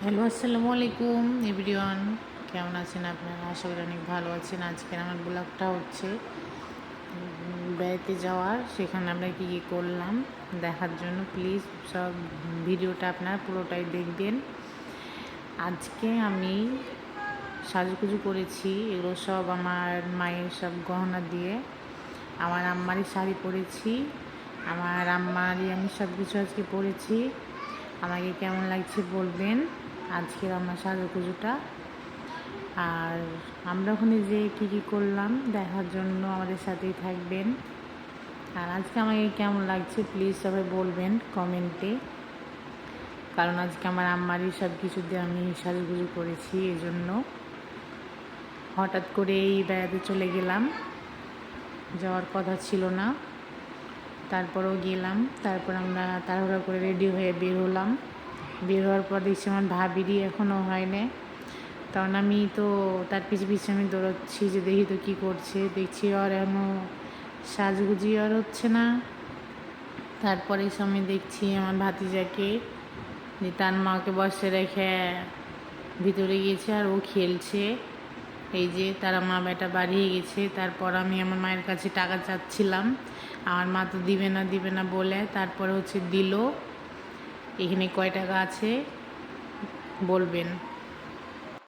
Hello, আসসালামু আলাইকুম everyone. কেমন আছেন আপনারা? আশা করি অনেক ভালো আছেন। আজকের আমার ব্লগটা হচ্ছে বেড়াতে যাওয়ার, সেখানে আমরা কী কী করলাম দেখার জন্য। প্লিজ সব ভিডিওটা আপনারা পুরোটাই দেখবেন। আজকে আমি সাজুগুজু করেছি, এগুলো সব আমার মায়ের সব গহনা দিয়ে। আমার আম্মারই শাড়ি পরেছি, আমার আম্মারই আমি সব কিছু আজকে পরেছি। আমাকে কেমন লাগছে বলবেন আজকের আমার সাজুগুজুটা। আর আমরা ওখানে যে কী কী করলাম দেখার জন্য আমাদের সাথেই থাকবেন। আর আজকে আমাকে কেমন লাগছে প্লিজ সবাই বলবেন কমেন্টে, কারণ আজকে আমার আম্মারই সব কিছু দিয়ে আমি সাজুগুজু করেছি। এই জন্য হঠাৎ করে এই বেড়াতে চলে গেলাম, যাওয়ার কথা ছিল না, তারপরেও গেলাম। তারপর আমরা তাড়াহুড়া করে রেডি হয়ে বের হলাম। বের হওয়ার পর দেখছি আমার ভাবিরই এখনও হয় না, কারণ আমি তো তার পিছে পিছে আমি দৌড়াচ্ছি যে দেখি তো কী করছে। দেখছি আর এখনও সাজগুজি আর হচ্ছে না। তারপরে সময় দেখছি আমার ভাতিজাকে, যে তার মাকে বসে রেখে ভিতরে গিয়েছে আর ও খেলছে। এই যে তারা মা বেটা বাড়িয়ে গেছে। তারপর আমি আমার মায়ের কাছে টাকা চাচ্ছিলাম, আমার মা তো দিবে না বলে তারপরে হচ্ছে দিল। এখানে কয় টাকা আছে বলবেন।